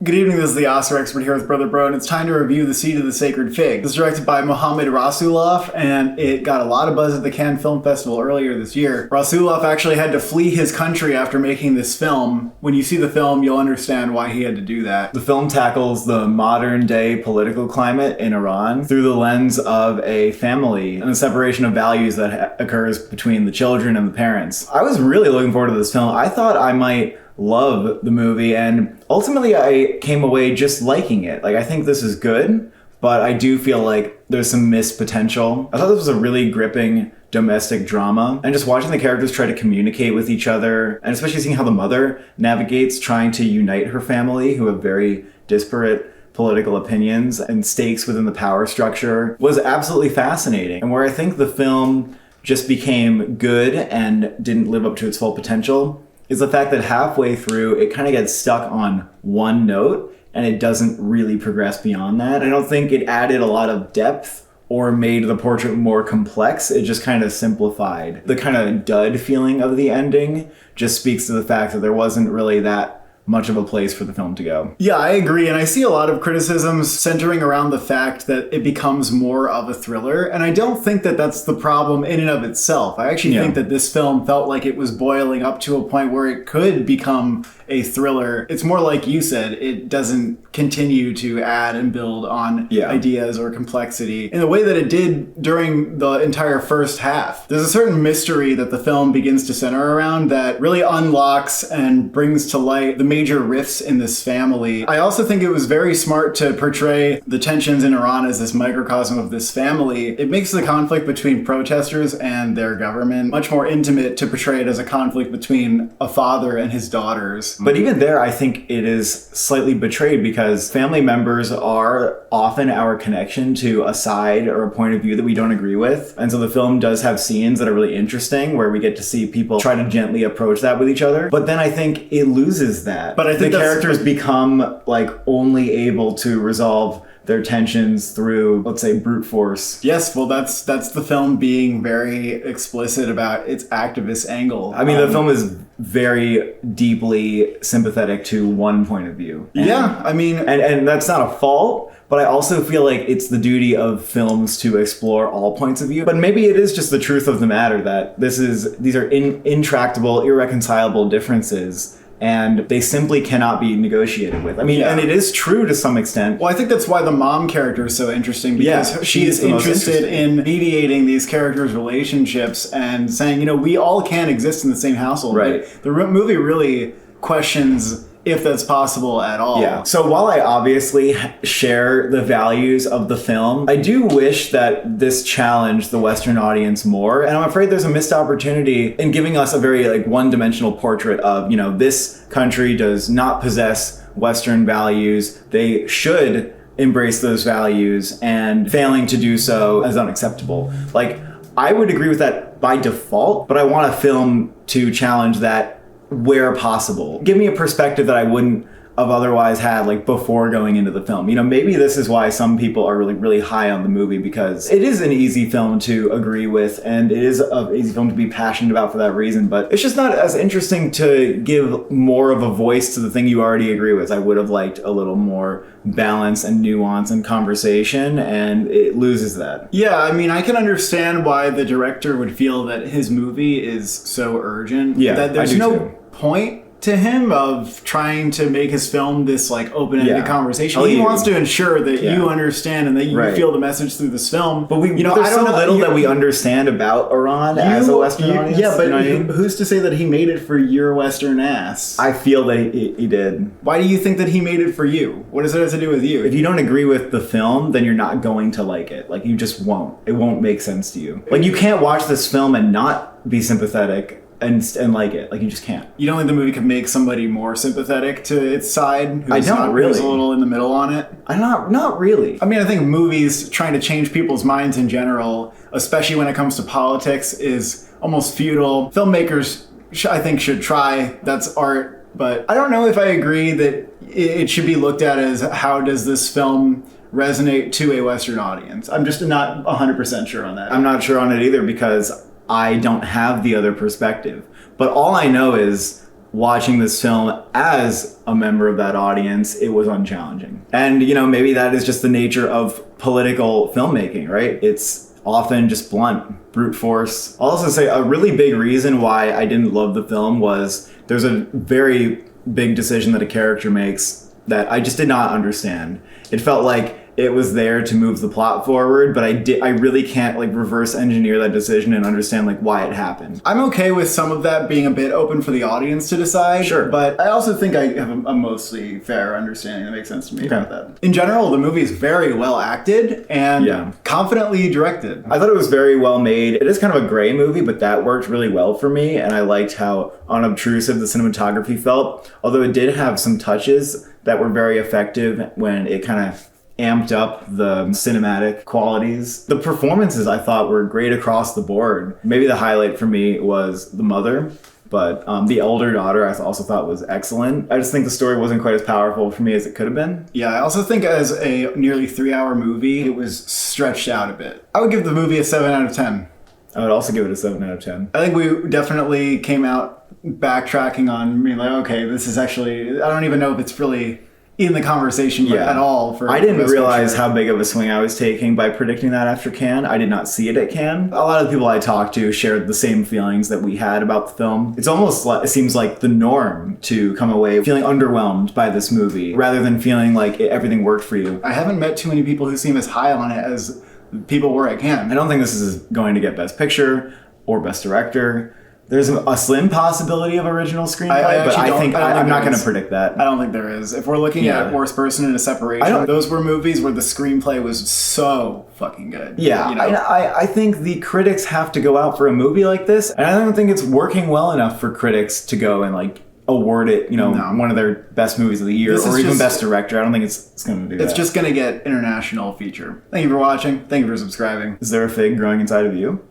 Good evening, this is the Oscar expert here with Brother Bro, and it's time to review The Seed of the Sacred Fig. This is directed by Mohamed Rasulov, and it got a lot of buzz at the Cannes Film Festival earlier this year. Rasulov actually had to flee his country after making this film. When you see the film, you'll understand why he had to do that. The film tackles the modern-day political climate in Iran through the lens of a family and the separation of values that occurs between the children and the parents. I was really looking forward to this film. I thought I might love the movie, and ultimately I came away just liking it. I think this is good, but I do feel like there's some missed potential. I thought this was a really gripping domestic drama, and just watching the characters try to communicate with each other, and especially seeing how the mother navigates trying to unite her family, who have very disparate political opinions and stakes within the power structure, was absolutely fascinating. And where I think the film just became good and didn't live up to its full potential is the fact that halfway through, it kind of gets stuck on one note and it doesn't really progress beyond that. I don't think it added a lot of depth or made the portrait more complex. It just kind of simplified. The kind of dud feeling of the ending just speaks to the fact that there wasn't really that much of a place for the film to go. Yeah, I agree, and I see a lot of criticisms centering around the fact that it becomes more of a thriller, and I don't think that that's the problem in and of itself. I actually think that this film felt like it was boiling up to a point where it could become a thriller. It's more like you said, it doesn't continue to add and build on ideas or complexity in the way that it did during the entire first half. There's a certain mystery that the film begins to center around that really unlocks and brings to light the major rifts in this family. I also think it was very smart to portray the tensions in Iran as this microcosm of this family. It makes the conflict between protesters and their government much more intimate to portray it as a conflict between a father and his daughters. But even there, I think it is slightly betrayed because family members are often our connection to a side or a point of view that we don't agree with. And so the film does have scenes that are really interesting where we get to see people try to gently approach that with each other. But then I think it loses that. But I think the characters become only able to resolve their tensions through, let's say, brute force. Yes, well, that's the film being very explicit about its activist angle. I mean, the film is very deeply sympathetic to one point of view. And that's not a fault, but I also feel like it's the duty of films to explore all points of view. But maybe it is just the truth of the matter that these are intractable, irreconcilable differences, and they simply cannot be negotiated with. And it is true to some extent. Well, I think that's why the mom character is so interesting, because she is interested in mediating these characters' relationships and saying, we all can exist in the same household. Right. The movie really questions if that's possible at all. Yeah. So while I obviously share the values of the film, I do wish that this challenged the Western audience more. And I'm afraid there's a missed opportunity in giving us a very one-dimensional portrait of, this country does not possess Western values. They should embrace those values, and failing to do so is unacceptable. I would agree with that by default, but I want a film to challenge that where possible. Give me a perspective that I wouldn't have otherwise had before going into the film. Maybe this is why some people are really, really high on the movie, because it is an easy film to agree with, and it is an easy film to be passionate about for that reason, but it's just not as interesting to give more of a voice to the thing you already agree with. I would have liked a little more balance and nuance and conversation, and it loses that. Yeah, I can understand why the director would feel that his movie is so urgent. Yeah, that there's no point to him of trying to make his film this open-ended conversation. He wants to ensure that you understand and that you feel the message through this film. But there's so little that we understand about Iran as a Western audience. Yeah, but who's to say that he made it for your Western ass? I feel that he did. Why do you think that he made it for you? What does it have to do with you? If you don't agree with the film, then you're not going to like it. You just won't. It won't make sense to you. You can't watch this film and not be sympathetic and like it. You just can't. You don't think the movie could make somebody more sympathetic to its side? I don't really. Who's a little in the middle on it? Not really. I think movies trying to change people's minds in general, especially when it comes to politics, is almost futile. Filmmakers, I think, should try. That's art. But I don't know if I agree that it should be looked at as how does this film resonate to a Western audience. I'm just not 100% sure on that. I'm not sure on it either, because I don't have the other perspective. But all I know is watching this film as a member of that audience, it was unchallenging. And, you know, maybe that is just the nature of political filmmaking, right? It's often just blunt, brute force. I'll also say a really big reason why I didn't love the film was there's a very big decision that a character makes that I just did not understand. It felt like it was there to move the plot forward, but I really can't like reverse engineer that decision and understand like why it happened. I'm okay with some of that being a bit open for the audience to decide. Sure. But I also think I have a mostly fair understanding that makes sense to me Okay. about that. In general, the movie is very well acted and confidently directed. I thought it was very well made. It is kind of a gray movie, but that worked really well for me, and I liked how unobtrusive the cinematography felt, although it did have some touches that were very effective when it kind of amped up the cinematic qualities. The performances I thought were great across the board. Maybe the highlight for me was the mother, but the elder daughter I also thought was excellent. I just think the story wasn't quite as powerful for me as it could have been. Yeah, I also think as a nearly 3-hour movie, it was stretched out a bit. I would give the movie a 7 out of 10. I would also give it a 7 out of 10. I think we definitely came out backtracking on being like, okay, this is actually, I don't even know if it's really in the conversation at all. I didn't realize how big of a swing I was taking by predicting that after Cannes. I did not see it at Cannes. A lot of the people I talked to shared the same feelings that we had about the film. It's almost like, it seems like the norm to come away feeling underwhelmed by this movie rather than feeling like everything worked for you. I haven't met too many people who seem as high on it as people were at Cannes. I don't think this is going to get Best Picture or Best Director. There's a slim possibility of original screenplay, but I'm not going to predict that. I don't think there is. If we're looking at Worst Person in a Separation, those were movies where the screenplay was so fucking good. Yeah, you know? I think the critics have to go out for a movie like this, and I don't think it's working well enough for critics to go and like award it, one of their best movies of the year or even Best Director. I don't think it's going to do that. It's just going to get international feature. Thank you for watching. Thank you for subscribing. Is there a fig growing inside of you?